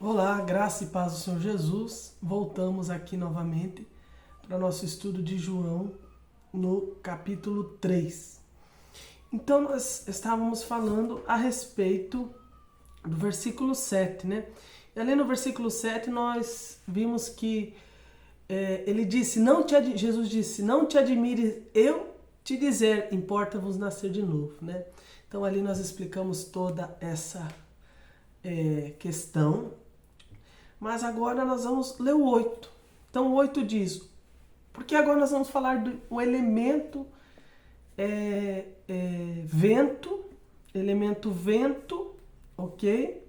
Olá, graça e paz do Senhor Jesus. Voltamos aqui novamente para o nosso estudo de João no capítulo 3. Então nós estávamos falando a respeito do versículo 7, né? E ali no versículo 7 nós vimos que ele disse, Jesus disse, não te admire eu te dizer, importa-vos nascer de novo, né? Então ali nós explicamos toda essa questão. Mas agora nós vamos ler o 8. Então o 8 diz, porque agora nós vamos falar do elemento vento, ok?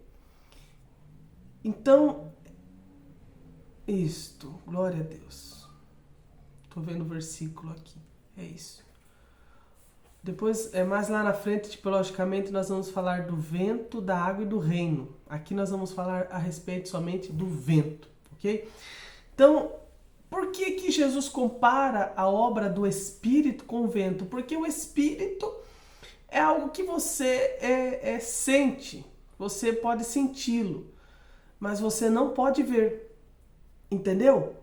Então, glória a Deus. Estou vendo o versículo aqui, é isso. Depois, mais lá na frente, tipologicamente, nós vamos falar do vento, da água e do reino. Aqui nós vamos falar a respeito somente do vento, ok? Então, por que Jesus compara a obra do Espírito com o vento? Porque o Espírito é algo que você sente, você pode senti-lo, mas você não pode ver, entendeu?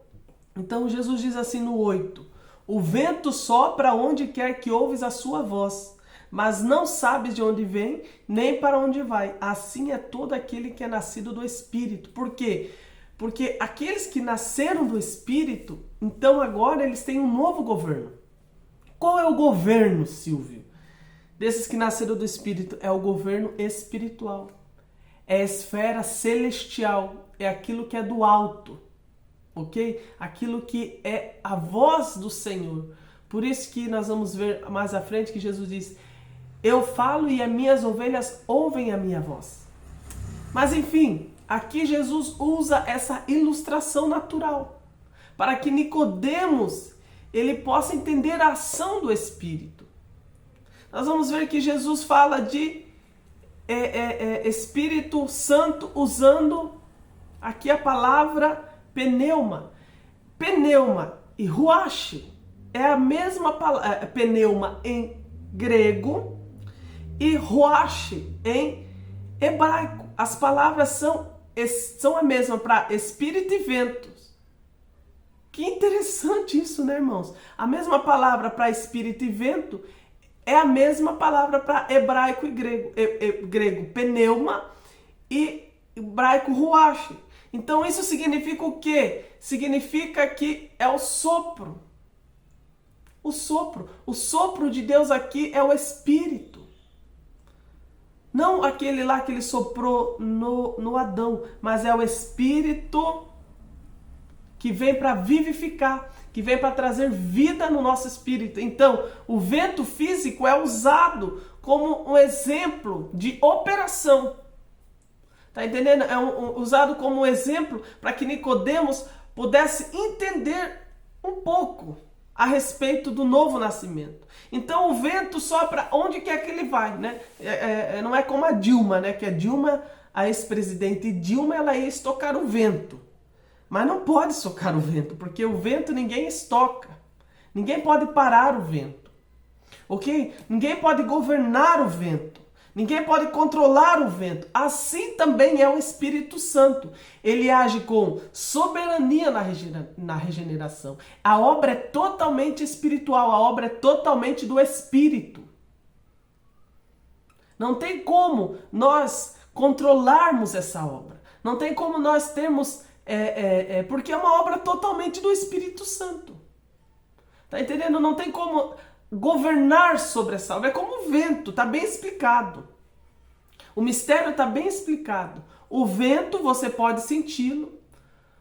Então, Jesus diz assim no 8, o vento sopra onde quer que ouves a sua voz, mas não sabes de onde vem, nem para onde vai. Assim é todo aquele que é nascido do Espírito. Por quê? Porque aqueles que nasceram do Espírito, então agora eles têm um novo governo. Qual é o governo, Silvio? Desses que nasceram do Espírito, é o governo espiritual. É a esfera celestial, é aquilo que é do alto. Ok? Aquilo que é a voz do Senhor. Por isso que nós vamos ver mais à frente que Jesus diz, eu falo e as minhas ovelhas ouvem a minha voz. Mas enfim, aqui Jesus usa essa ilustração natural para que Nicodemos ele possa entender a ação do Espírito. Nós vamos ver que Jesus fala de Espírito Santo usando aqui a palavra pneuma. Pneuma e ruach é a mesma palavra, pneuma em grego e ruach em hebraico. As palavras são a mesma para espírito e ventos. Que interessante isso, né, irmãos? A mesma palavra para espírito e vento é a mesma palavra para hebraico e grego pneuma e hebraico ruach. Então isso significa o quê? Significa que é o sopro. O sopro. O sopro de Deus aqui é o Espírito. Não aquele lá que ele soprou no Adão, mas é o Espírito que vem para vivificar, que vem para trazer vida no nosso espírito. Então, o vento físico é usado como um exemplo de operação. Tá entendendo? É usado como um exemplo para que Nicodemos pudesse entender um pouco a respeito do novo nascimento. Então o vento sopra onde quer que ele vai, né? Não é como a Dilma, né? Que a Dilma, a ex-presidente Dilma, ela ia estocar o vento. Mas não pode estocar o vento, porque o vento ninguém estoca. Ninguém pode parar o vento. Ok? Ninguém pode governar o vento. Ninguém pode controlar o vento. Assim também é o Espírito Santo. Ele age com soberania na regeneração. A obra é totalmente espiritual. A obra é totalmente do Espírito. Não tem como nós controlarmos essa obra. Não tem como nós termos... porque é uma obra totalmente do Espírito Santo. Tá entendendo? Não tem como... governar sobre essa obra. É como o vento, está bem explicado. O mistério está bem explicado. O vento, você pode senti-lo.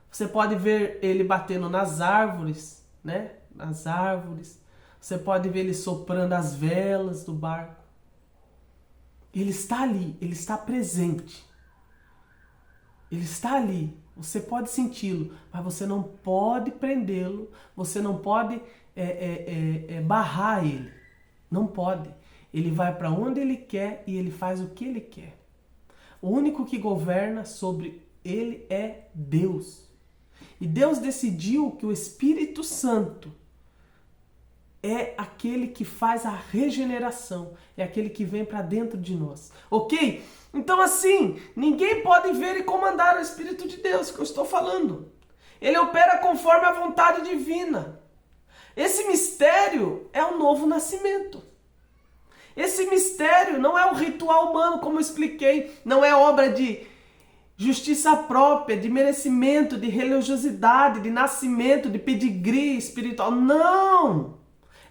Você pode ver ele batendo nas árvores, né? Nas árvores. Você pode ver ele soprando as velas do barco. Ele está ali, ele está presente. Ele está ali. Você pode senti-lo, mas você não pode prendê-lo. Você não pode barrar ele. Não pode. Ele vai para onde ele quer e ele faz o que ele quer. O único que governa sobre ele é Deus. E Deus decidiu que o Espírito Santo é aquele que faz a regeneração, é aquele que vem para dentro de nós, ok? Então assim, ninguém pode ver e comandar o Espírito de Deus, que eu estou falando. Ele opera conforme a vontade divina. Esse mistério é o novo nascimento. Esse mistério não é um ritual humano, como eu expliquei, não é obra de justiça própria, de merecimento, de religiosidade, de nascimento, de pedigree espiritual. Não!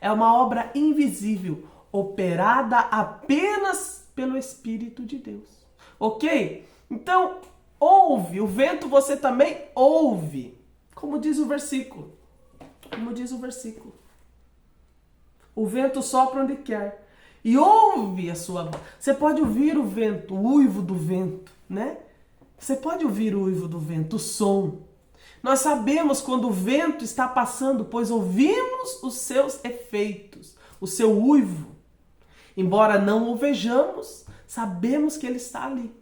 É uma obra invisível, operada apenas pelo Espírito de Deus. Ok? Então, ouve. O vento você também ouve. Como diz o versículo. Como diz o versículo. O vento sopra onde quer. E ouve a sua voz. Você pode ouvir o vento, o uivo do vento, né? Você pode ouvir o uivo do vento, o som. Nós sabemos quando o vento está passando, pois ouvimos os seus efeitos, o seu uivo. Embora não o vejamos, sabemos que ele está ali.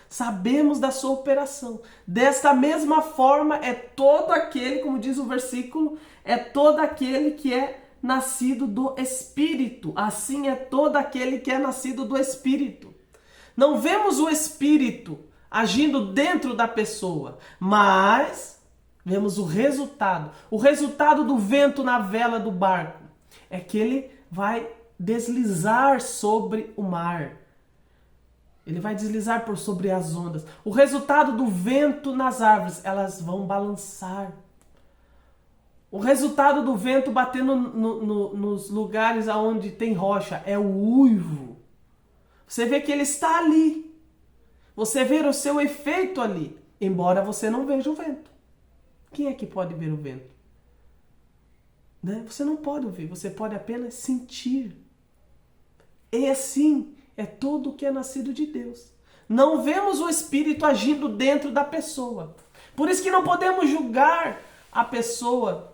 Sabemos da sua operação. Desta mesma forma é todo aquele, como diz o versículo, é todo aquele que é nascido do Espírito. Assim é todo aquele que é nascido do Espírito. Não vemos o Espírito agindo dentro da pessoa, mas vemos o resultado. O resultado do vento na vela do barco é que ele vai deslizar sobre o mar. Ele vai deslizar por sobre as ondas. O resultado do vento nas árvores, elas vão balançar. O resultado do vento batendo nos lugares onde tem rocha é o uivo. Você vê que ele está ali. Você vê o seu efeito ali, embora você não veja o vento. Quem é que pode ver o vento? Né? Você não pode ouvir, você pode apenas sentir. E assim é tudo o que é nascido de Deus. Não vemos o Espírito agindo dentro da pessoa. Por isso que não podemos julgar a pessoa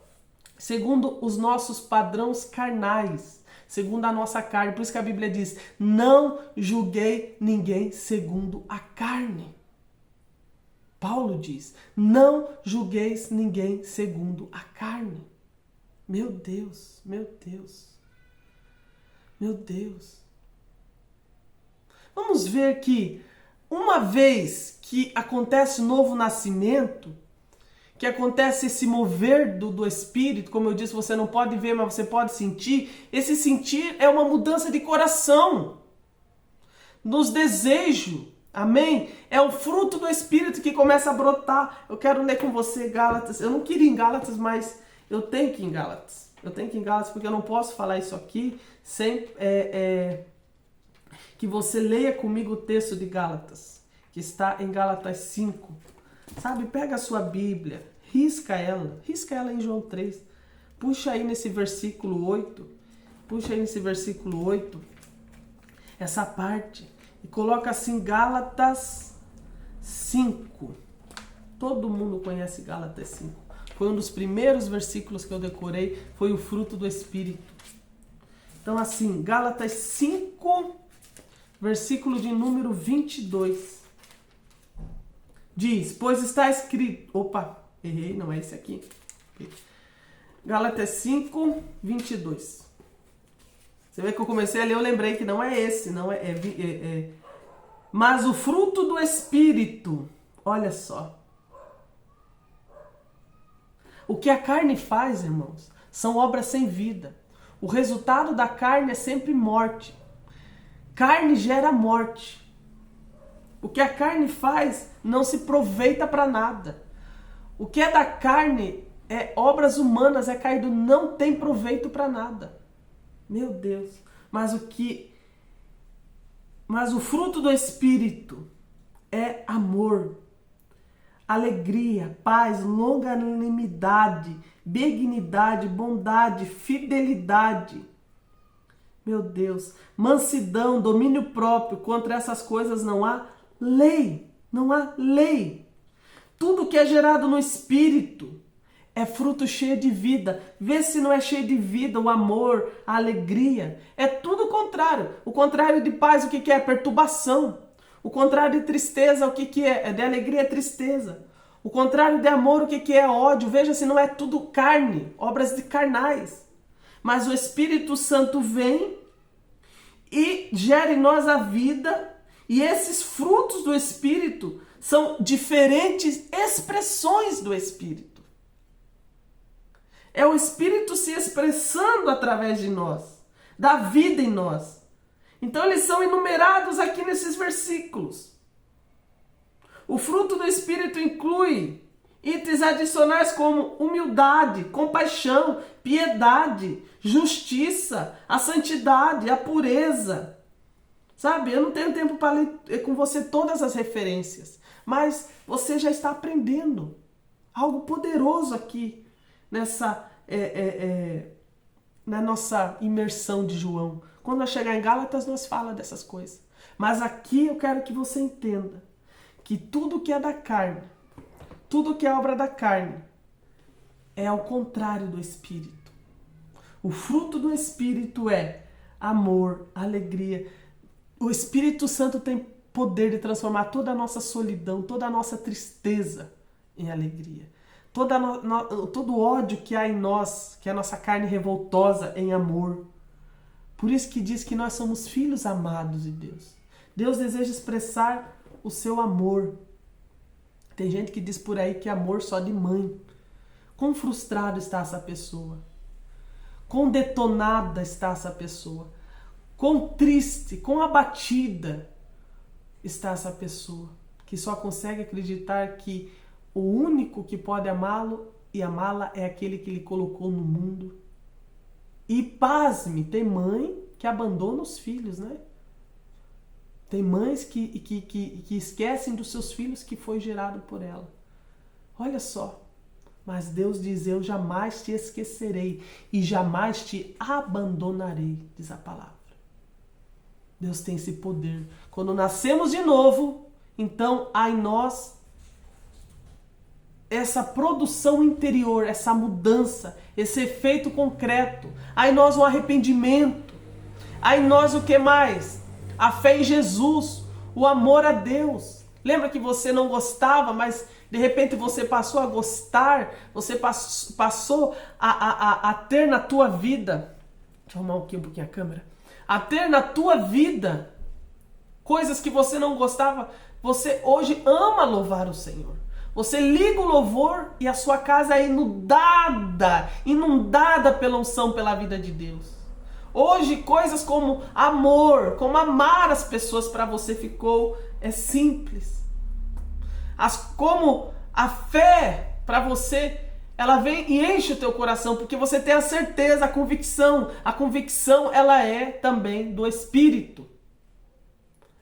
segundo os nossos padrões carnais, segundo a nossa carne. Por isso que a Bíblia diz, não julguei ninguém segundo a carne. Paulo diz, não julgueis ninguém segundo a carne. Meu Deus, meu Deus, meu Deus. Vamos ver que uma vez que acontece o novo nascimento, que acontece esse mover do Espírito, como eu disse, você não pode ver, mas você pode sentir. Esse sentir é uma mudança de coração, nos desejos, amém? É o fruto do Espírito que começa a brotar. Eu quero ler com você Gálatas, eu não queria ir em Gálatas, mas eu tenho que ir em Gálatas. Eu tenho que ir em Gálatas porque eu não posso falar isso aqui sem que você leia comigo o texto de Gálatas, que está em Gálatas 5. Sabe, pega a sua Bíblia, risca ela em João 3, puxa aí nesse versículo 8, essa parte, e coloca assim Gálatas 5. Todo mundo conhece Gálatas 5. Foi um dos primeiros versículos que eu decorei, foi o fruto do Espírito. Então assim, Gálatas 5, versículo de número 22. Diz, pois está escrito... Opa, errei, não é esse aqui. Gálatas 5, 22. Você vê que eu comecei a ler, eu lembrei que não é esse, não mas o fruto do Espírito, olha só. O que a carne faz, irmãos, são obras sem vida. O resultado da carne é sempre morte. Carne gera morte. O que a carne faz não se aproveita para nada. O que é da carne é obras humanas, é caído, não tem proveito para nada. Meu Deus. Mas o fruto do Espírito é amor, alegria, paz, longanimidade, benignidade, bondade, fidelidade. Meu Deus, mansidão, domínio próprio, contra essas coisas não há lei, não há lei. Tudo que é gerado no Espírito é fruto cheio de vida. Vê se não é cheio de vida, o amor, a alegria. É tudo o contrário. O contrário de paz, o que é? Perturbação. O contrário de tristeza, o que é? De alegria é tristeza. O contrário de amor, o que é? Ódio. Veja se não é tudo carne, obras de carnais. mas o Espírito Santo vem e gera em nós a vida, e esses frutos do Espírito são diferentes expressões do Espírito. É o Espírito se expressando através de nós, da vida em nós. Então eles são enumerados aqui nesses versículos. O fruto do Espírito inclui itens adicionais como humildade, compaixão, piedade, justiça, a santidade, a pureza. Sabe, eu não tenho tempo para ler com você todas as referências, mas você já está aprendendo algo poderoso aqui na nossa imersão de João. Quando nós chegar em Gálatas, nós fala dessas coisas. Mas aqui eu quero que você entenda que tudo que é da carne, tudo que é obra da carne, é ao contrário do Espírito. O fruto do Espírito é amor, alegria. O Espírito Santo tem poder de transformar toda a nossa solidão, toda a nossa tristeza em alegria. Todo o ódio que há em nós, que é a nossa carne revoltosa, em amor. Por isso que diz que nós somos filhos amados de Deus. Deus deseja expressar o seu amor. Tem gente que diz por aí que é amor só de mãe. Quão frustrado está essa pessoa? Quão detonada está essa pessoa? Quão triste, quão abatida está essa pessoa? Que só consegue acreditar que o único que pode amá-lo e amá-la é aquele que lhe colocou no mundo. E pasme, tem mãe que abandona os filhos, né? Tem mães que esquecem dos seus filhos que foi gerado por ela. Olha só. Mas Deus diz, eu jamais te esquecerei e jamais te abandonarei, diz a palavra. Deus tem esse poder. Quando nascemos de novo, então há em nós essa produção interior, essa mudança, esse efeito concreto. Há em nós um arrependimento. Há em nós o que mais? A fé em Jesus, o amor a Deus. Lembra que você não gostava, mas de repente você passou a gostar, você passou a ter na tua vida, deixa eu arrumar um pouquinho a câmera, a ter na tua vida coisas que você não gostava, você hoje ama louvar o Senhor. Você liga o louvor e a sua casa é inundada pela unção, pela vida de Deus. Hoje coisas como amor, como amar as pessoas para você ficou simples. Como a fé para você, ela vem e enche o teu coração, porque você tem a certeza, a convicção. A convicção, ela é também do Espírito.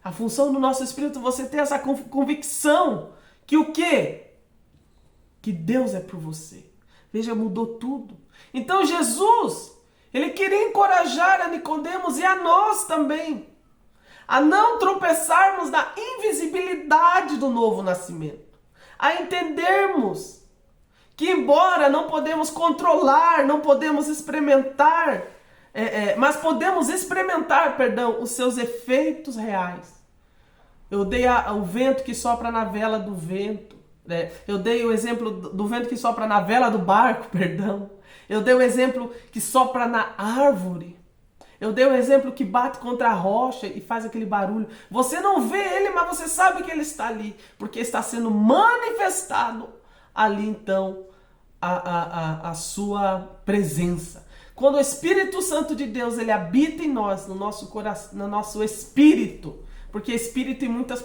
A função do nosso Espírito, você ter essa convicção que o quê? Que Deus é por você. Veja, mudou tudo. Então Jesus, ele queria encorajar a Nicodemos e a nós também, a não tropeçarmos na invisibilidade do novo nascimento. A entendermos que embora não podemos controlar, não podemos experimentar, mas podemos experimentar, os seus efeitos reais. Eu dei o vento que sopra na vela do vento. Eu dei o exemplo do vento que sopra na vela do barco, Eu dei o exemplo que sopra na árvore. Eu dei o exemplo que bate contra a rocha e faz aquele barulho. Você não vê ele, mas você sabe que ele está ali, porque está sendo manifestado ali então a sua presença. Quando o Espírito Santo de Deus ele habita em nós, no nosso coração, no nosso espírito, porque espírito em muitas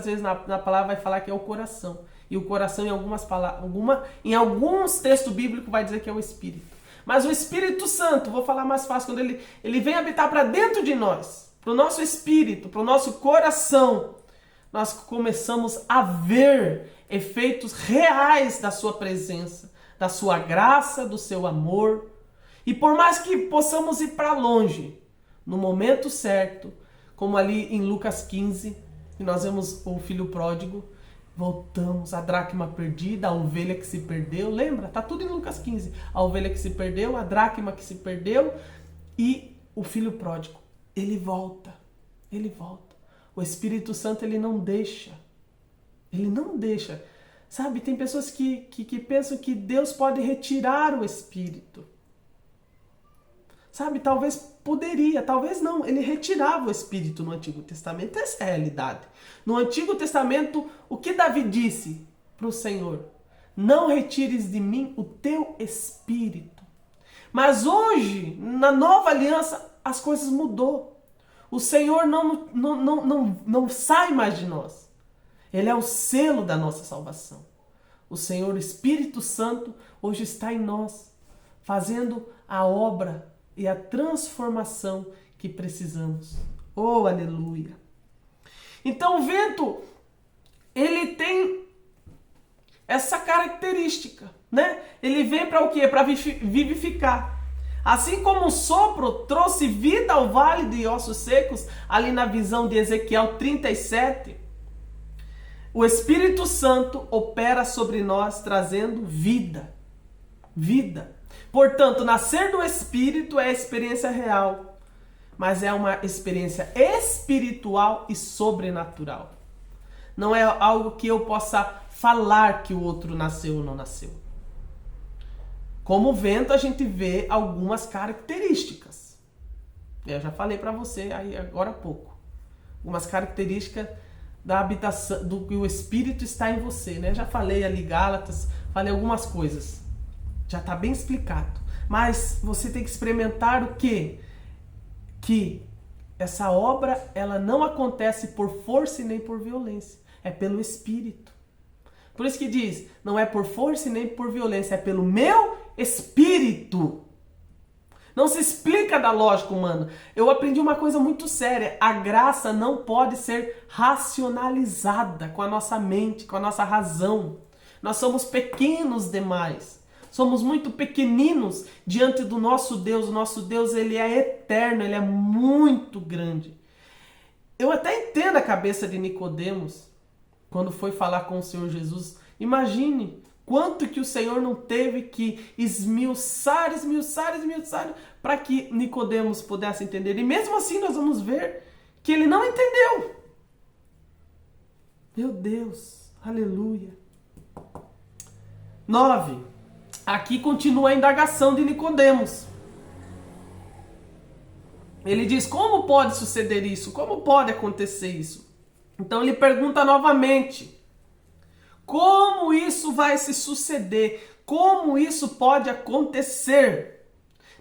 vezes na palavra vai falar que é o coração. E o coração em alguns textos bíblicos vai dizer que é o espírito. Mas o Espírito Santo, vou falar mais fácil, quando ele vem habitar para dentro de nós, para o nosso espírito, para o nosso coração, nós começamos a ver efeitos reais da sua presença, da sua graça, do seu amor. E por mais que possamos ir para longe, no momento certo, como ali em Lucas 15, que nós vemos o filho pródigo, voltamos, a dracma perdida, a ovelha que se perdeu, lembra? Tá tudo em Lucas 15. A ovelha que se perdeu, a dracma que se perdeu e o filho pródigo. Ele volta. O Espírito Santo, ele não deixa. Sabe, tem pessoas que pensam que Deus pode retirar o Espírito. Sabe, talvez poderia, talvez não. Ele retirava o Espírito no Antigo Testamento. Essa é a realidade. No Antigo Testamento, o que Davi disse para o Senhor? Não retires de mim o teu Espírito. Mas hoje, na nova aliança, as coisas mudou. O Senhor não sai mais de nós. Ele é o selo da nossa salvação. O Senhor, o Espírito Santo, hoje está em nós, fazendo a obra e a transformação que precisamos. Oh, aleluia! Então o vento, ele tem essa característica, né? Ele vem para o quê? Para vivificar. Assim como o sopro trouxe vida ao vale de ossos secos, ali na visão de Ezequiel 37, o Espírito Santo opera sobre nós trazendo vida. Vida. Portanto, nascer do Espírito é experiência real, mas é uma experiência espiritual e sobrenatural. Não é algo que eu possa falar que o outro nasceu ou não nasceu. Como o vento, a gente vê algumas características. Eu já falei para você aí agora há pouco. Algumas características da habitação, do que o Espírito está em você, né? Já falei ali Gálatas, falei algumas coisas. Já está bem explicado. Mas você tem que experimentar o quê? Que essa obra, ela não acontece por força e nem por violência. É pelo Espírito. Por isso que diz, não é por força e nem por violência, é pelo meu Espírito. Não se explica da lógica humana. Eu aprendi uma coisa muito séria. A graça não pode ser racionalizada com a nossa mente, com a nossa razão. Nós somos pequenos demais. Somos muito pequeninos diante do nosso Deus. O nosso Deus, ele é eterno, ele é muito grande. Eu até entendo a cabeça de Nicodemos quando foi falar com o Senhor Jesus. Imagine quanto que o Senhor não teve que esmiuçar para que Nicodemos pudesse entender. E mesmo assim nós vamos ver que ele não entendeu. Meu Deus, aleluia. 9. Aqui continua a indagação de Nicodemos. Ele diz, como pode suceder isso? Como pode acontecer isso? Então ele pergunta novamente, como isso vai se suceder? Como isso pode acontecer?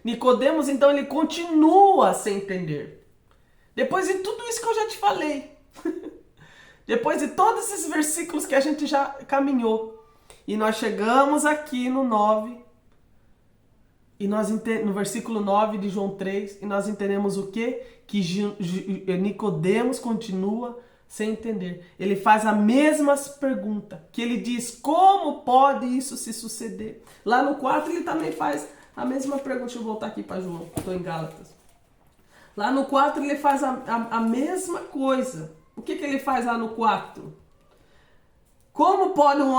Nicodemos, então, ele continua sem entender. Depois de tudo isso que eu já te falei. Depois de todos esses versículos que a gente já caminhou. E nós chegamos aqui no 9. E nós no versículo 9 de João 3. E nós entendemos o quê? Que Nicodemos continua sem entender. Ele faz a mesma pergunta, que ele diz, como pode isso se suceder? Lá no 4 ele também faz a mesma pergunta. Deixa eu voltar aqui para João, estou em Gálatas. Lá no 4 ele faz a mesma coisa. O que ele faz lá no 4? Como pode um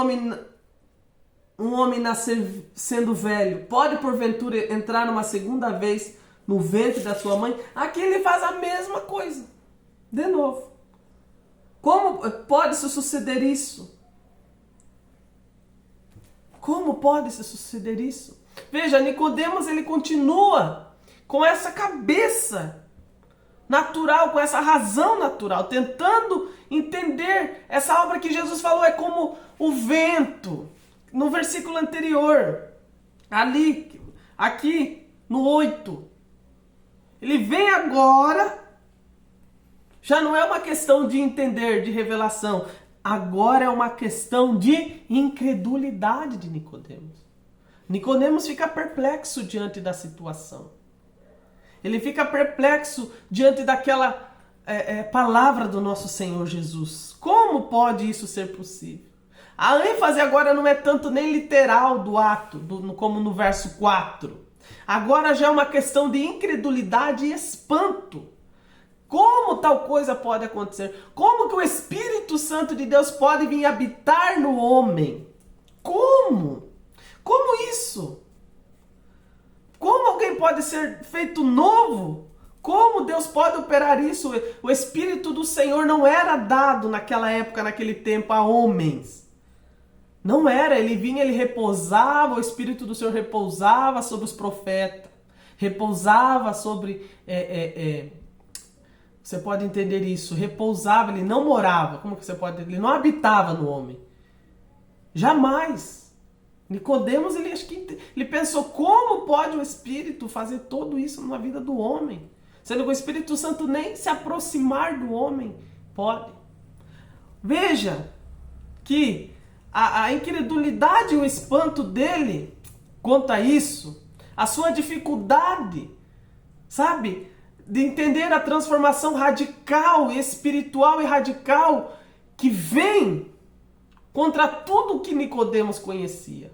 homem nascer sendo velho? Pode porventura entrar numa segunda vez no ventre da sua mãe? Aqui ele faz a mesma coisa. De novo. Como pode se suceder isso? Como pode se suceder isso? Veja, Nicodemos, ele continua com essa cabeça natural, com essa razão natural, tentando entender essa obra que Jesus falou é como o vento. No versículo anterior, aqui no 8, ele vem agora. Já não é uma questão de entender, de revelação. Agora é uma questão de incredulidade de Nicodemos. Nicodemos fica perplexo diante da situação. Ele fica perplexo diante daquela palavra do nosso Senhor Jesus. Como pode isso ser possível? A ênfase agora não é tanto nem literal do ato, como no verso 4. Agora já é uma questão de incredulidade e espanto. Como tal coisa pode acontecer? Como que o Espírito Santo de Deus pode vir habitar no homem? Como? Como isso? Como alguém pode ser feito novo? Como Deus pode operar isso? O Espírito do Senhor não era dado naquela época, naquele tempo, a homens. Não era, ele vinha, ele repousava, o Espírito do Senhor repousava sobre os profetas. repousava sobre... você pode entender isso, repousava, ele não morava, como que você pode entender? Ele não habitava no homem. Jamais. Nicodemos, ele pensou, como pode o Espírito fazer tudo isso na vida do homem? Sendo que o Espírito Santo nem se aproximar do homem pode. Veja que a incredulidade e o espanto dele quanto a isso, a sua dificuldade, sabe, de entender a transformação radical, espiritual e radical que vem contra tudo que Nicodemos conhecia.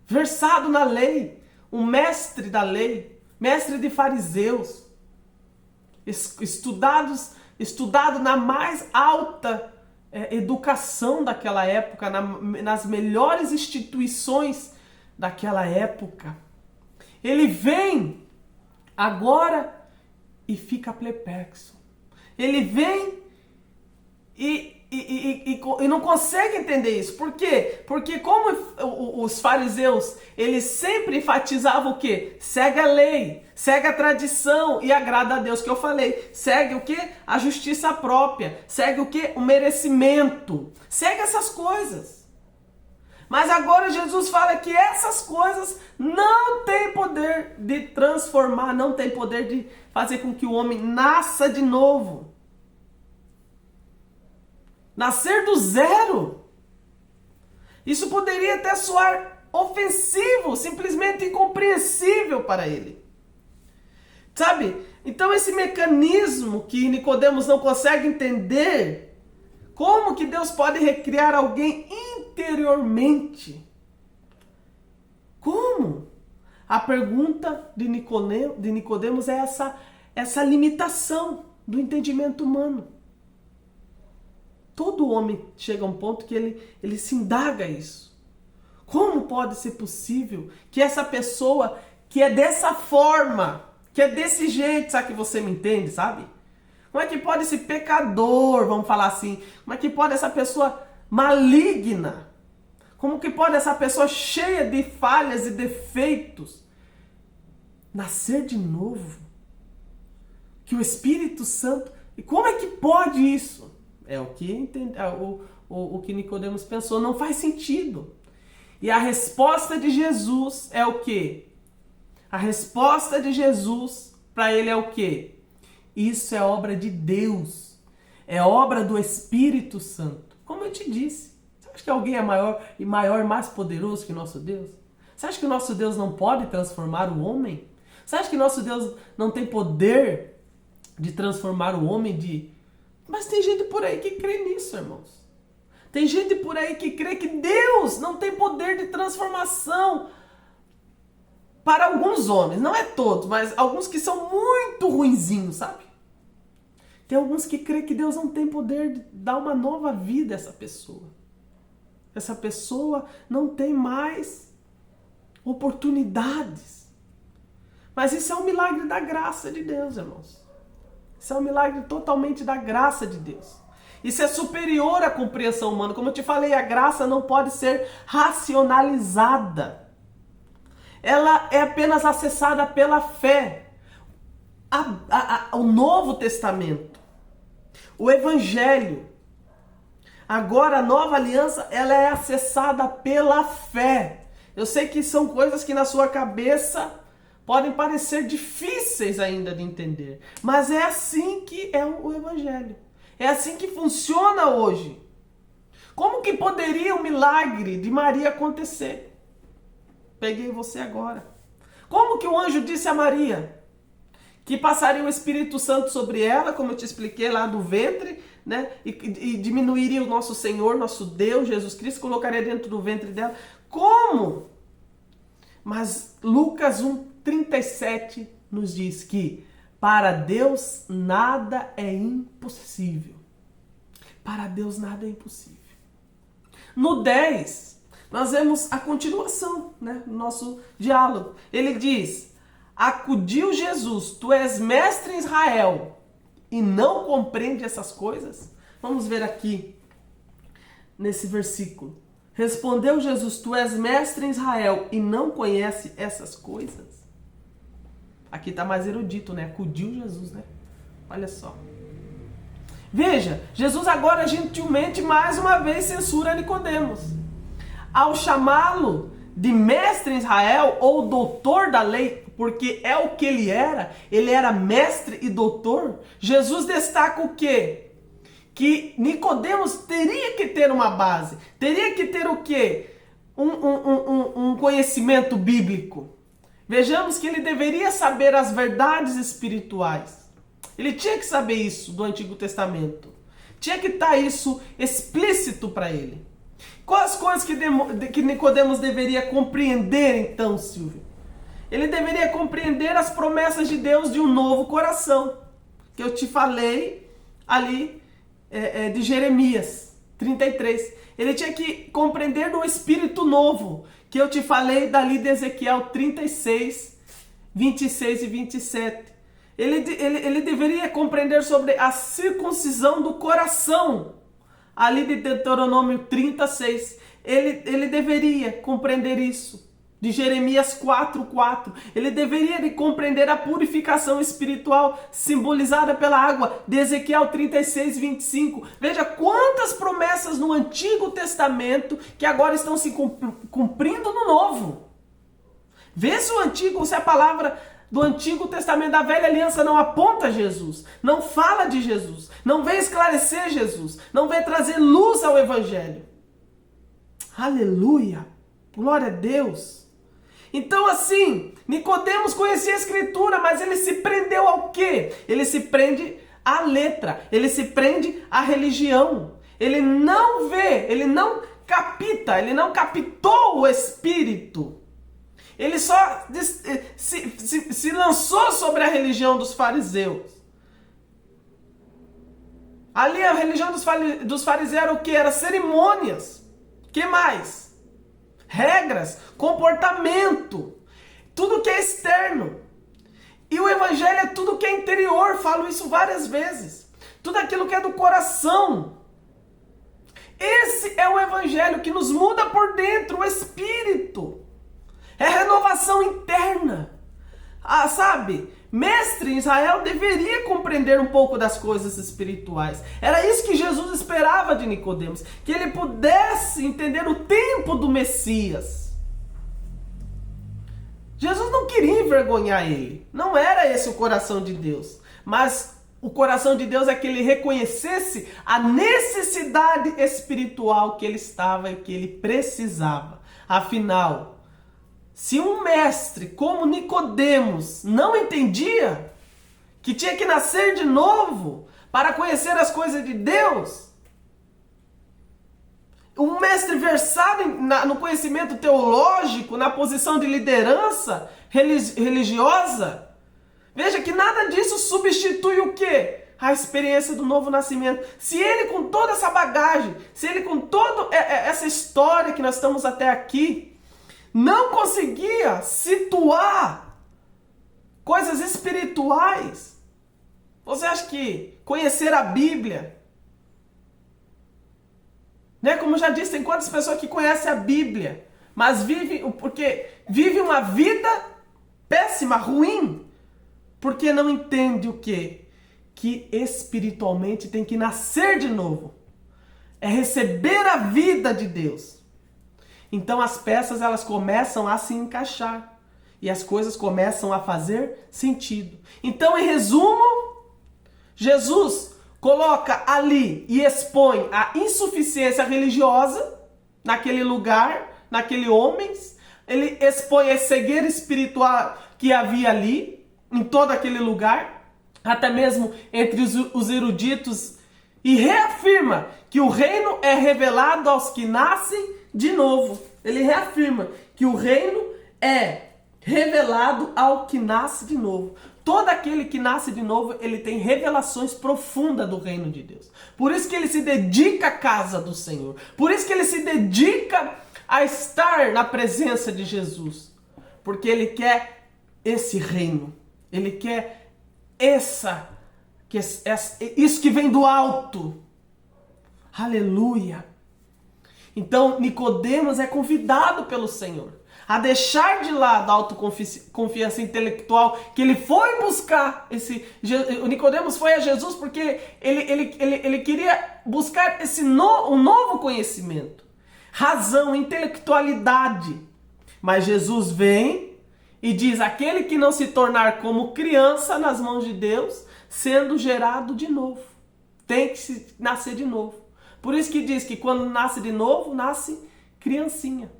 Versado na lei, um mestre da lei, mestre de fariseus, estudado na mais alta educação daquela época, nas melhores instituições daquela época. Ele vem agora e fica perplexo. Ele vem e não consegue entender isso. Por quê? Porque como os fariseus, eles sempre enfatizavam o quê? Segue a lei, segue a tradição e agrada a Deus, que eu falei. Segue o quê? A justiça própria. Segue o quê? O merecimento. Segue essas coisas. Mas agora Jesus fala que essas coisas não têm poder de transformar, não têm poder de fazer com que o homem nasça de novo. Nascer do zero. Isso poderia até soar ofensivo, simplesmente incompreensível para ele. Sabe? Então esse mecanismo que Nicodemos não consegue entender, como que Deus pode recriar alguém interiormente? Como? A pergunta de Nicodemos é essa limitação do entendimento humano. Todo homem chega a um ponto que ele se indaga isso. Como pode ser possível que essa pessoa que é dessa forma, que é desse jeito, sabe, que você me entende, sabe? Como é que pode esse pecador, vamos falar assim, como é que pode essa pessoa maligna, como que pode essa pessoa cheia de falhas e defeitos nascer de novo? Que o Espírito Santo, e como é que pode isso? É o que Nicodemos pensou, não faz sentido. E a resposta de Jesus é o quê? A resposta de Jesus para ele é o quê? Isso é obra de Deus. É obra do Espírito Santo. Como eu te disse. Você acha que alguém é maior e mais poderoso que nosso Deus? Você acha que o nosso Deus não pode transformar o homem? Você acha que nosso Deus não tem poder de transformar o homem Mas tem gente por aí que crê nisso, irmãos. Tem gente por aí que crê que Deus não tem poder de transformação para alguns homens. Não é todos, mas alguns que são muito ruinzinhos, sabe? Tem alguns que crê que Deus não tem poder de dar uma nova vida a essa pessoa. Essa pessoa não tem mais oportunidades. Mas isso é um milagre da graça de Deus, irmãos. Isso é um milagre totalmente da graça de Deus. Isso é superior à compreensão humana. Como eu te falei, a graça não pode ser racionalizada. Ela é apenas acessada pela fé. O Novo Testamento, o Evangelho, agora a Nova Aliança, ela é acessada pela fé. Eu sei que são coisas que na sua cabeça podem parecer difíceis ainda de entender, mas é assim que é o Evangelho. É assim que funciona hoje. Como que poderia o milagre de Maria acontecer? Peguei você agora. Como que o anjo disse a Maria que passaria o Espírito Santo sobre ela, como eu te expliquei lá do ventre, né? E diminuiria o nosso Senhor, nosso Deus, Jesus Cristo, colocaria dentro do ventre dela. Como? Mas Lucas 1:37 nos diz que para Deus nada é impossível. Para Deus nada é impossível. No 10, nós vemos a continuação, né, do nosso diálogo. Ele diz: acudiu Jesus, tu és mestre em Israel e não compreende essas coisas? Vamos ver aqui nesse versículo. Respondeu Jesus, tu és mestre em Israel e não conhece essas coisas? Aqui está mais erudito, né? Acudiu Jesus, né? Olha só. Veja, Jesus agora gentilmente mais uma vez censura Nicodemos. Ao chamá-lo de mestre em Israel ou doutor da lei, porque é o que ele era mestre e doutor, Jesus destaca o quê? Que Nicodemos teria que ter uma base, teria que ter o quê? Um conhecimento bíblico. Vejamos que ele deveria saber as verdades espirituais. Ele tinha que saber isso do Antigo Testamento. Tinha que estar isso explícito para ele. Quais as coisas que Nicodemos deveria compreender então, Silvio? Ele deveria compreender as promessas de Deus de um novo coração. Que eu te falei ali de Jeremias 33. Ele tinha que compreender do Espírito novo. Que eu te falei dali de Ezequiel 36, 26 e 27. Ele deveria compreender sobre a circuncisão do coração, ali de Deuteronômio 36. Ele deveria compreender isso, de Jeremias 4:4. Ele deveria de compreender a purificação espiritual simbolizada pela água, de Ezequiel 36, 25. Veja quantas promessas no Antigo Testamento que agora estão se cumprindo no Novo. Vê se a palavra do Antigo Testamento, da Velha Aliança, não aponta Jesus, não fala de Jesus, não vem esclarecer Jesus, não vem trazer luz ao Evangelho. Aleluia! Glória a Deus! Então assim, Nicodemos conhecia a Escritura, mas ele se prendeu ao quê? Ele se prende à letra, ele se prende à religião. Ele não vê, ele não captou o Espírito. Ele só se lançou sobre a religião dos fariseus. Ali a religião dos fariseus era o que? Era cerimônias. Que mais? Regras, comportamento. Tudo que é externo. E o evangelho é tudo que é interior. Falo isso várias vezes. Tudo aquilo que é do coração. Esse é o evangelho que nos muda por dentro, o espírito. É renovação interna. Sabe? Mestre em Israel deveria compreender um pouco das coisas espirituais. Era isso que Jesus esperava de Nicodemos. Que ele pudesse entender o tempo do Messias. Jesus não queria envergonhar ele. Não era esse o coração de Deus. Mas o coração de Deus é que ele reconhecesse a necessidade espiritual que ele estava e que ele precisava. Afinal, se um mestre como Nicodemos não entendia que tinha que nascer de novo para conhecer as coisas de Deus, um mestre versado no conhecimento teológico, na posição de liderança religiosa, veja que nada disso substitui o quê? A experiência do novo nascimento. Se ele com toda essa bagagem, se ele com toda essa história que nós estamos até aqui, não conseguia situar coisas espirituais. Você acha que conhecer a Bíblia, né? Como eu já disse, tem quantas pessoas que conhecem a Bíblia, mas vivem uma vida péssima, ruim, porque não entende o quê? Que espiritualmente tem que nascer de novo. É receber a vida de Deus. Então as peças elas começam a se encaixar e as coisas começam a fazer sentido. Então, em resumo, Jesus coloca ali e expõe a insuficiência religiosa naquele lugar, naquele homem. Ele expõe a cegueira espiritual que havia ali, em todo aquele lugar, até mesmo entre os eruditos, e reafirma que o reino é revelado aos que nascem de novo. Ele reafirma que o reino é revelado ao que nasce de novo. Todo aquele que nasce de novo, ele tem revelações profundas do reino de Deus. Por isso que ele se dedica à casa do Senhor. Por isso que ele se dedica a estar na presença de Jesus. Porque ele quer esse reino. Ele quer isso que vem do alto. Aleluia. Então, Nicodemos é convidado pelo Senhor a deixar de lado a autoconfiança intelectual que ele foi buscar. O Nicodemos foi a Jesus porque ele queria buscar um novo conhecimento, razão, intelectualidade. Mas Jesus vem e diz: aquele que não se tornar como criança nas mãos de Deus, sendo gerado de novo, tem que nascer de novo. Por isso que diz que quando nasce de novo, nasce criancinha.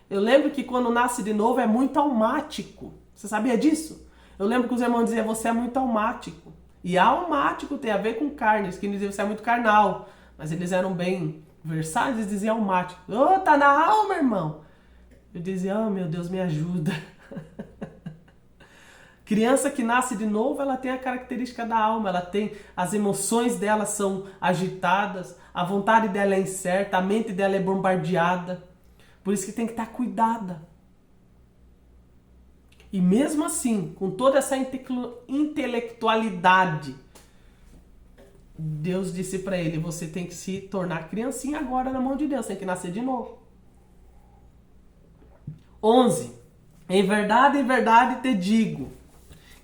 Eu lembro que quando nasce de novo é muito almático. Você sabia disso? Eu lembro que os irmãos diziam: você é muito almático. E almático tem a ver com carne. Eles queriam dizer: você é muito carnal. Mas eles eram bem versáteis, eles diziam almático. Ô, tá na alma, irmão. Eu dizia: oh, meu Deus, me ajuda. Criança que nasce de novo, ela tem a característica da alma, ela tem, as emoções dela são agitadas, a vontade dela é incerta, a mente dela é bombardeada. Por isso que tem que estar cuidada. E mesmo assim, com toda essa intelectualidade, Deus disse para ele: você tem que se tornar criancinha agora na mão de Deus, tem que nascer de novo. 11. Em verdade te digo,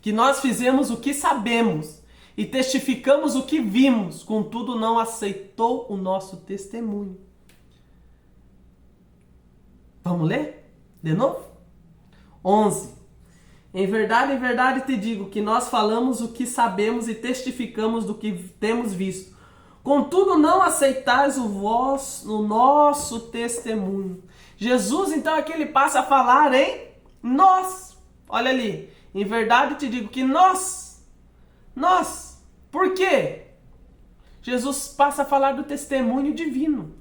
que nós fizemos o que sabemos e testificamos o que vimos, contudo não aceitou o nosso testemunho. Vamos ler? De novo? 11. Em verdade te digo que nós falamos o que sabemos e testificamos do que temos visto. Contudo, não aceitais o nosso testemunho. Jesus, então, aqui ele passa a falar em nós. Olha ali. Em verdade te digo que nós. Por quê? Jesus passa a falar do testemunho divino.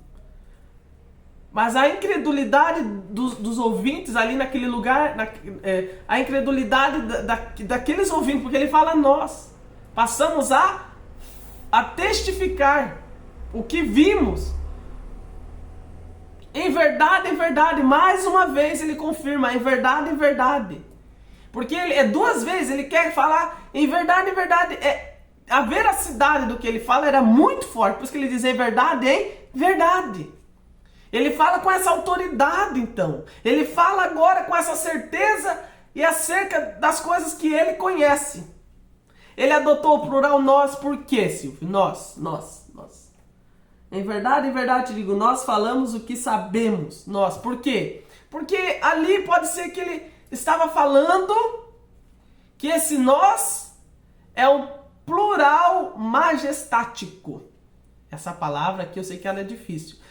Mas a incredulidade dos ouvintes ali naquele lugar, a incredulidade daqueles ouvintes, porque ele fala nós, passamos a testificar o que vimos. Em verdade, mais uma vez ele confirma, em verdade. Porque ele duas vezes ele quer falar em verdade. A veracidade do que ele fala era muito forte, por isso que ele diz em verdade. Ele fala com essa autoridade, então. Ele fala agora com essa certeza e acerca das coisas que ele conhece. Ele adotou o plural nós, por quê, Silvio? Nós. Em verdade te digo, nós falamos o que sabemos. Nós, por quê? Porque ali pode ser que ele estava falando que esse nós é um plural majestático. Essa palavra aqui eu sei que ela é difícil.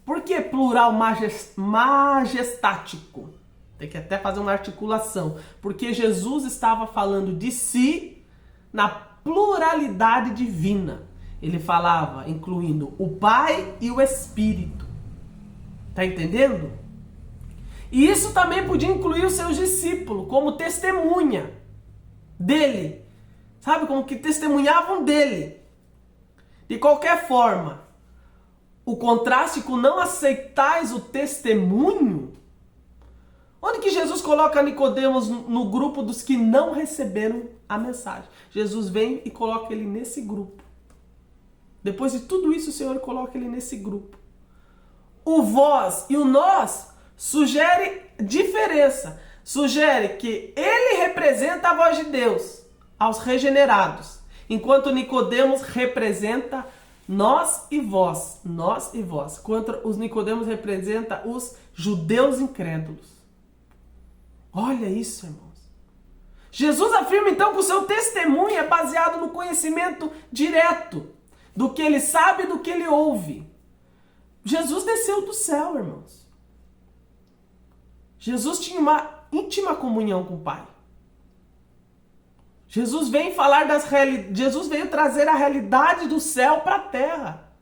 Por que plural majestático? Tem que até fazer uma articulação. Porque Jesus estava falando de si na pluralidade divina. Ele falava incluindo o Pai e o Espírito. Tá entendendo? E isso também podia incluir os seus discípulos como testemunha dele. Sabe? Como que testemunhavam dele. De qualquer forma, o contraste com não aceitais o testemunho. Onde que Jesus coloca Nicodemos no grupo dos que não receberam a mensagem? Jesus vem e coloca ele nesse grupo. Depois de tudo isso, o Senhor coloca ele nesse grupo. O vós e o nós sugere diferença. Sugere que ele representa a voz de Deus aos regenerados, enquanto Nicodemos representa nós e vós. Enquanto os Nicodemos representa os judeus incrédulos. Olha isso, irmãos. Jesus afirma então que o seu testemunho é baseado no conhecimento direto do que ele sabe e do que ele ouve. Jesus desceu do céu, irmãos. Jesus tinha uma íntima comunhão com o Pai. Jesus veio falar Jesus veio trazer a realidade do céu para a terra.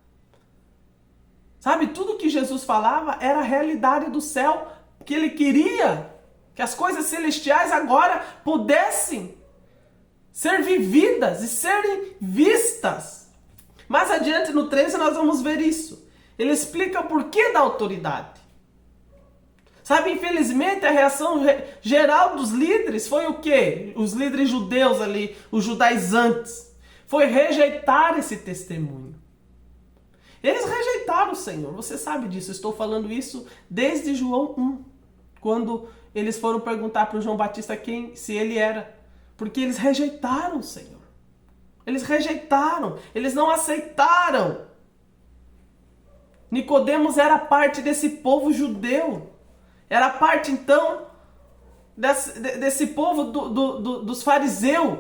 Sabe, tudo que Jesus falava era a realidade do céu, que ele queria que as coisas celestiais agora pudessem ser vividas e serem vistas. Mais adiante no 13 nós vamos ver isso. Ele explica o porquê da autoridade. Sabe, infelizmente a reação geral dos líderes foi o quê? Os líderes judeus ali, os judaizantes, foi rejeitar esse testemunho. Eles rejeitaram o Senhor, você sabe disso. Eu estou falando isso desde João 1, quando eles foram perguntar para o João Batista se ele era. Porque eles rejeitaram o Senhor. Eles rejeitaram, eles não aceitaram. Nicodemos era parte desse povo judeu. Era parte, então, desse povo dos fariseus.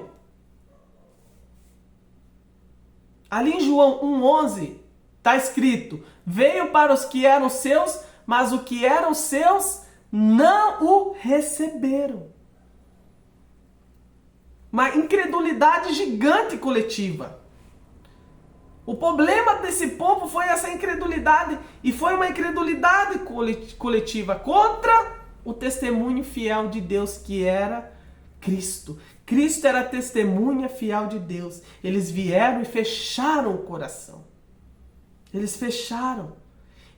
Ali em João 1,11 está escrito: veio para os que eram seus, mas os que eram seus não o receberam. Uma incredulidade gigante coletiva. O problema desse povo foi essa incredulidade, e foi uma incredulidade coletiva contra o testemunho fiel de Deus, que era Cristo. Cristo era a testemunha fiel de Deus. Eles vieram e fecharam o coração. Eles fecharam.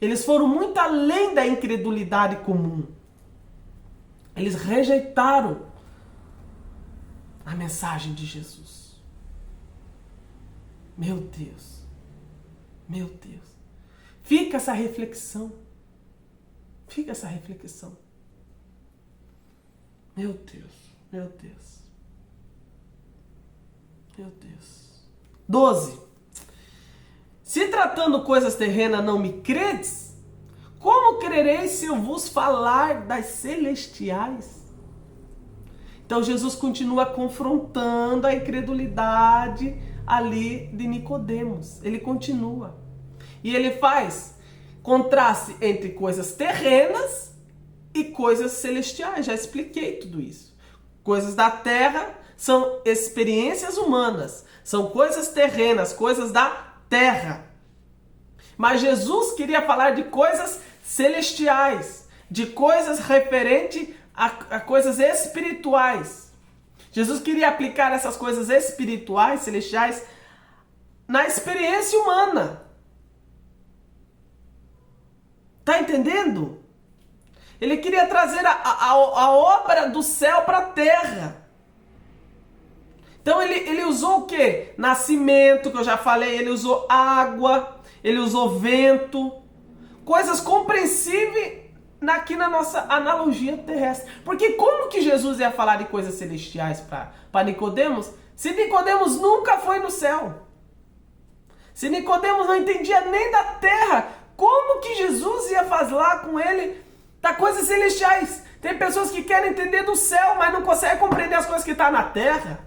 Eles foram muito além da incredulidade comum. Eles rejeitaram a mensagem de Jesus. Meu Deus. Meu Deus. Fica essa reflexão. Fica essa reflexão. Meu Deus. Meu Deus. Meu Deus. 12. Se tratando coisas terrenas não me credes, como crereis se eu vos falar das celestiais? Então Jesus continua confrontando a incredulidade ali de Nicodemos. Ele continua. E ele faz contraste entre coisas terrenas e coisas celestiais. Já expliquei tudo isso. Coisas da terra são experiências humanas. São coisas terrenas, coisas da terra. Mas Jesus queria falar de coisas celestiais, de coisas referentes a coisas espirituais. Jesus queria aplicar essas coisas espirituais, celestiais, na experiência humana. Tá entendendo? Ele queria trazer a obra do céu para a terra. Então ele usou o quê? Nascimento, que eu já falei, ele usou água, ele usou vento, coisas compreensíveis aqui na nossa analogia terrestre. Porque como que Jesus ia falar de coisas celestiais para Nicodemos, se Nicodemos nunca foi no céu? Se Nicodemos não entendia nem da terra, como que Jesus ia falar com ele da coisas celestiais? Tem pessoas que querem entender do céu, mas não conseguem compreender as coisas que estão na terra.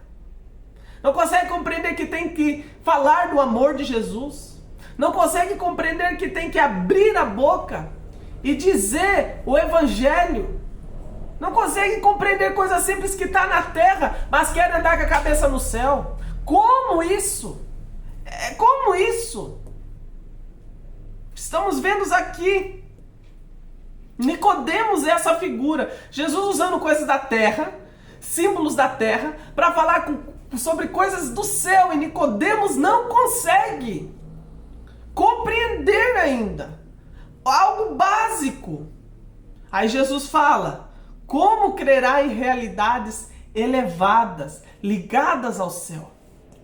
Não conseguem compreender que tem que falar do amor de Jesus. Não conseguem compreender que tem que abrir a boca e dizer o evangelho. Não conseguem compreender coisas simples que estão na terra, mas querem andar com a cabeça no céu. Como isso? Como isso? Estamos vendo aqui. Nicodemos é essa figura. Jesus usando coisas da terra, símbolos da terra, para falar sobre coisas do céu. E Nicodemos não consegue compreender ainda. Algo básico. Aí Jesus fala: como crerá em realidades elevadas, ligadas ao céu?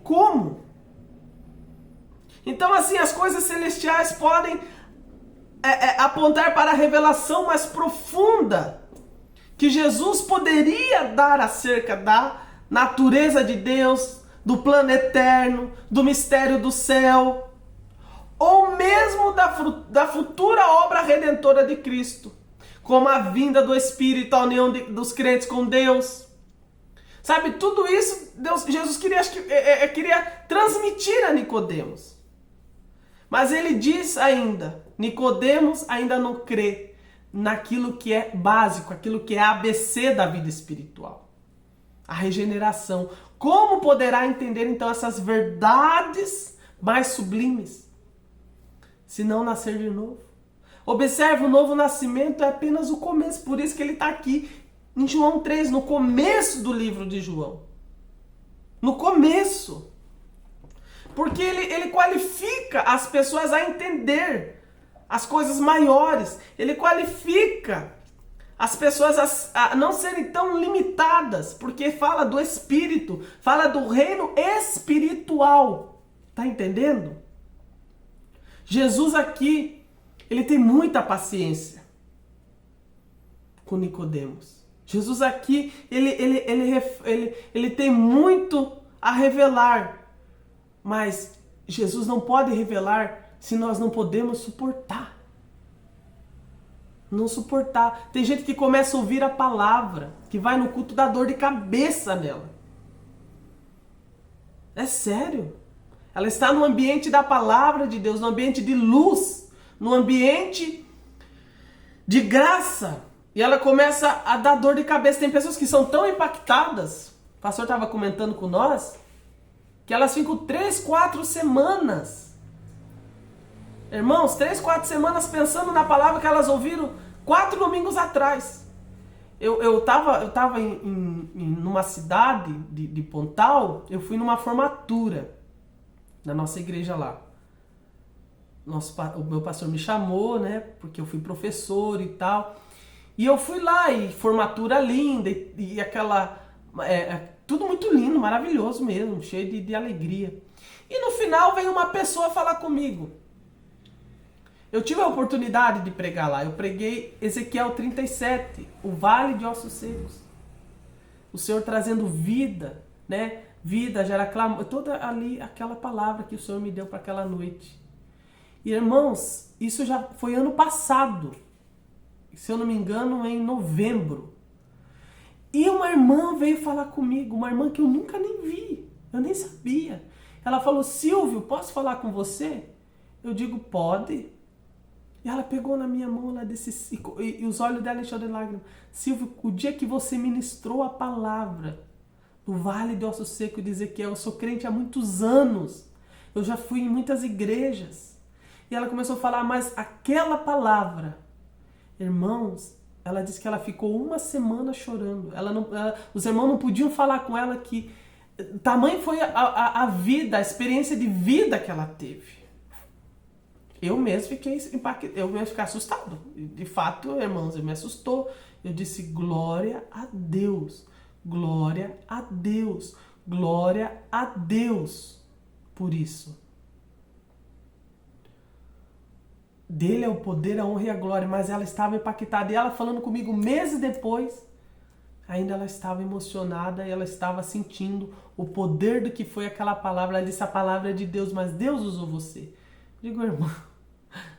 Como? Então, assim, as coisas celestiais podem apontar para a revelação mais profunda que Jesus poderia dar acerca da natureza de Deus, do plano eterno, do mistério do céu, ou mesmo da futura obra redentora de Cristo, como a vinda do Espírito, a união dos crentes com Deus. Sabe, tudo isso Jesus queria transmitir a Nicodemos. Mas ele diz ainda, Nicodemos ainda não crê naquilo que é básico, aquilo que é ABC da vida espiritual. A regeneração. Como poderá entender então essas verdades mais sublimes, se não nascer de novo? Observe, o novo nascimento é apenas o começo. Por isso que ele está aqui em João 3, no começo do livro de João. No começo. Porque ele qualifica as pessoas a entender as coisas maiores. Ele qualifica as pessoas a não serem tão limitadas. Porque fala do Espírito, fala do reino espiritual. Tá entendendo? Jesus aqui, ele tem muita paciência com Nicodemos. Jesus aqui, ele tem muito a revelar, mas Jesus não pode revelar se nós não podemos suportar. Não suportar. Tem gente que começa a ouvir a palavra, que vai no culto da dor de cabeça nela. É sério. Ela está no ambiente da palavra de Deus, no ambiente de luz, no ambiente de graça. E ela começa a dar dor de cabeça. Tem pessoas que são tão impactadas, o pastor estava comentando com nós, que elas ficam 3, 4 semanas. Irmãos, 3, 4 semanas pensando na palavra que elas ouviram 4 domingos atrás. Eu tava numa cidade de Pontal, eu fui numa formatura na nossa igreja lá. O meu pastor me chamou, né, porque eu fui professor e tal. E eu fui lá, e formatura linda, e aquela... tudo muito lindo, maravilhoso mesmo, cheio de alegria. E no final veio uma pessoa falar comigo. Eu tive a oportunidade de pregar lá. Eu preguei Ezequiel 37, o vale de ossos secos. O Senhor trazendo vida, né? Vida, gera clamor, toda ali aquela palavra que o Senhor me deu para aquela noite. E irmãos, isso já foi ano passado. Se eu não me engano, em novembro. E uma irmã veio falar comigo, uma irmã que eu nunca nem vi, eu nem sabia. Ela falou: Silvio, posso falar com você? Eu digo: pode. E ela pegou na minha mão, ela disse, e os olhos dela encheram de lágrimas. Silvio, o dia que você ministrou a palavra do Vale de Osso Seco de Ezequiel, eu sou crente há muitos anos. Eu já fui em muitas igrejas. E ela começou a falar, mas aquela palavra, irmãos, ela disse que ela ficou 1 semana chorando. Os irmãos não podiam falar com ela que tamanho foi a vida, a experiência de vida que ela teve. Eu mesmo fiquei impactado, eu mesmo fiquei assustado. De fato, irmãos, me assustou. Eu disse: glória a Deus, glória a Deus, glória a Deus por isso. Dele é o poder, a honra e a glória. Mas ela estava impactada. E ela falando comigo meses depois, ainda ela estava emocionada e ela estava sentindo o poder do que foi aquela palavra. Ela disse: a palavra é de Deus, mas Deus usou você. Eu digo: irmão,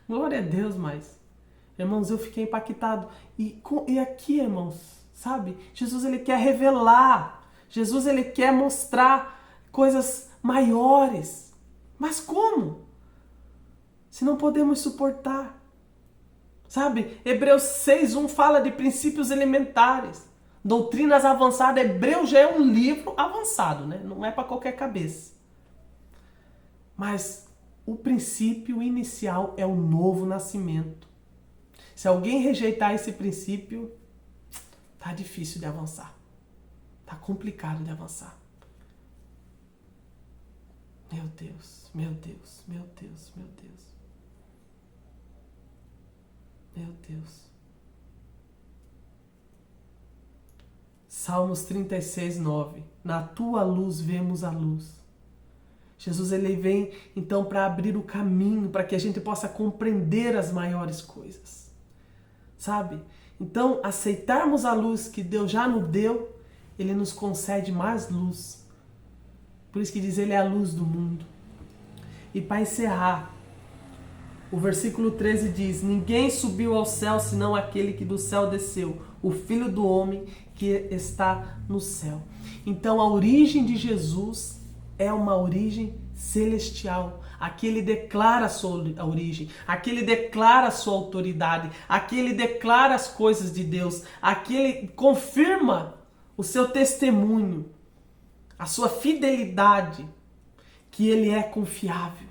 glória a Deus, mas... Irmãos, eu fiquei impactado. E aqui, irmãos, sabe? Jesus, ele quer revelar. Jesus, ele quer mostrar coisas maiores. Mas como? Se não podemos suportar. Sabe? Hebreus 6:1 fala de princípios elementares. Doutrinas avançadas. Hebreus já é um livro avançado, né? Não é para qualquer cabeça. Mas o princípio inicial é o novo nascimento. Se alguém rejeitar esse princípio, tá difícil de avançar. Tá complicado de avançar. Meu Deus, meu Deus, meu Deus, meu Deus. Meu Deus. Salmos 36:9. Na tua luz vemos a luz. Jesus, ele vem então para abrir o caminho, para que a gente possa compreender as maiores coisas. Sabe? Então, aceitarmos a luz que Deus já nos deu, ele nos concede mais luz. Por isso que diz, ele é a luz do mundo. E para encerrar, o versículo 13 diz: ninguém subiu ao céu senão aquele que do céu desceu, o Filho do Homem que está no céu. Então, a origem de Jesus é uma origem celestial. Aqui ele declara a sua origem, aqui ele declara a sua autoridade, aqui ele declara as coisas de Deus, aqui ele confirma o seu testemunho, a sua fidelidade, que ele é confiável.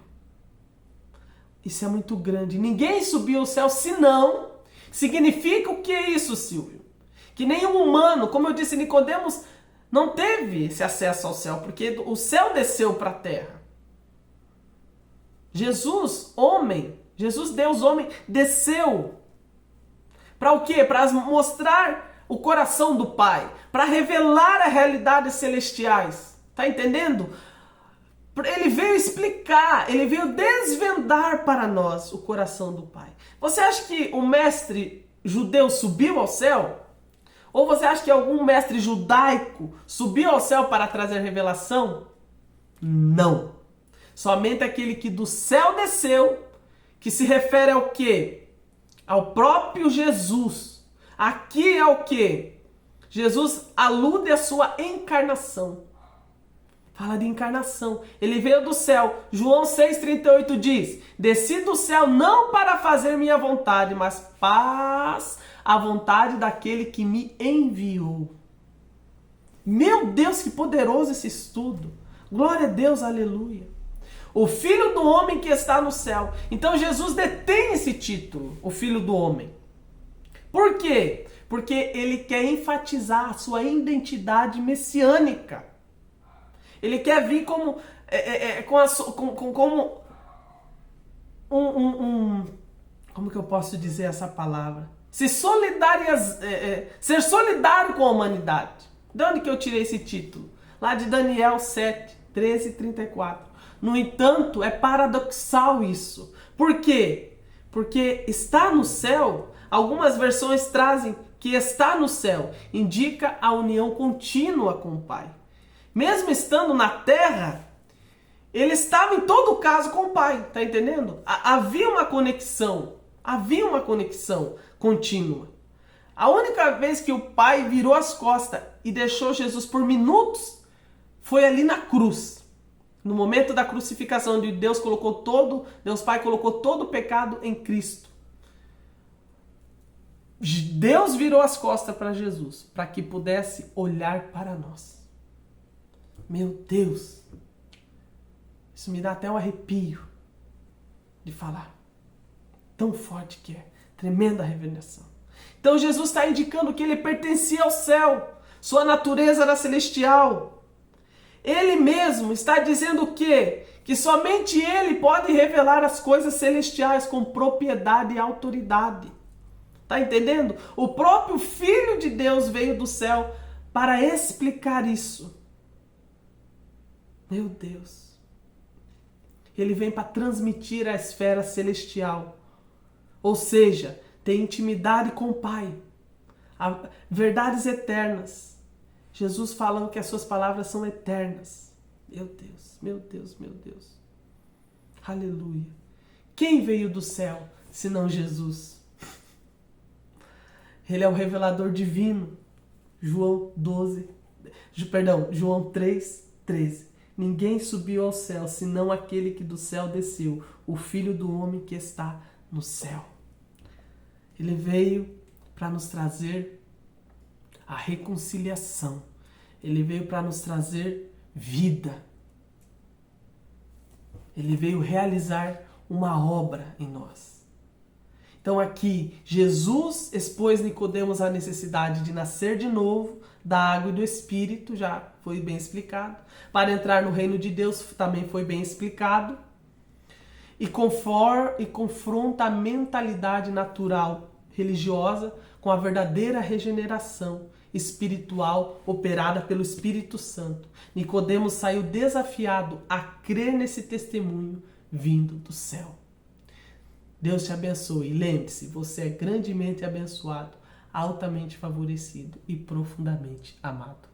Isso é muito grande. Ninguém subiu ao céu senão. Significa o que é isso, Silvio? Que nenhum humano, como eu disse, Nicodemos não teve esse acesso ao céu, porque o céu desceu para a terra. Jesus, homem, Jesus, Deus, homem, desceu. Para o quê? Para mostrar o coração do Pai, para revelar as realidades celestiais. Tá entendendo? Ele veio explicar, ele veio desvendar para nós o coração do Pai. Você acha que o mestre judeu subiu ao céu? Ou você acha que algum mestre judaico subiu ao céu para trazer revelação? Não. Somente aquele que do céu desceu, que se refere ao quê? Ao próprio Jesus. Aqui é o quê? Jesus alude à sua encarnação. Fala de encarnação. Ele veio do céu. João 6,38 diz: desci do céu não para fazer minha vontade, mas paz a vontade daquele que me enviou. Meu Deus, que poderoso esse estudo. Glória a Deus, aleluia. O Filho do Homem que está no céu. Então Jesus detém esse título, o Filho do Homem. Por quê? Porque ele quer enfatizar a sua identidade messiânica. Ele quer vir como como que eu posso dizer essa palavra? Ser solidário com a humanidade. De onde que eu tirei esse título? Lá de Daniel 7, 13 e 34. No entanto, é paradoxal isso. Por quê? Porque está no céu, algumas versões trazem que está no céu, indica a união contínua com o Pai. Mesmo estando na terra, ele estava em todo caso com o Pai, tá entendendo? Havia uma conexão contínua. A única vez que o Pai virou as costas e deixou Jesus por minutos foi ali na cruz. No momento da crucificação, onde Deus Pai colocou todo o pecado em Cristo. Deus virou as costas para Jesus, para que pudesse olhar para nós. Meu Deus, isso me dá até um arrepio de falar. Tão forte que é, tremenda revelação. Então Jesus está indicando que ele pertencia ao céu, sua natureza era celestial. Ele mesmo está dizendo o quê? Que somente ele pode revelar as coisas celestiais com propriedade e autoridade. Tá entendendo? O próprio Filho de Deus veio do céu para explicar isso. Meu Deus. Ele vem para transmitir a esfera celestial. Ou seja, ter intimidade com o Pai. Verdades eternas. Jesus falando que as suas palavras são eternas. Meu Deus, meu Deus, meu Deus. Aleluia. Quem veio do céu, senão Jesus? Ele é o revelador divino. João 3, 13. Ninguém subiu ao céu, senão aquele que do céu desceu, o Filho do Homem que está no céu. Ele veio para nos trazer a reconciliação. Ele veio para nos trazer vida. Ele veio realizar uma obra em nós. Então aqui, Jesus expôs Nicodemos a necessidade de nascer de novo, da água e do Espírito, já foi bem explicado. Para entrar no reino de Deus também foi bem explicado. E confronta a mentalidade natural religiosa com a verdadeira regeneração espiritual operada pelo Espírito Santo. Nicodemos saiu desafiado a crer nesse testemunho vindo do céu. Deus te abençoe. Lembre-se, você é grandemente abençoado, altamente favorecido e profundamente amado.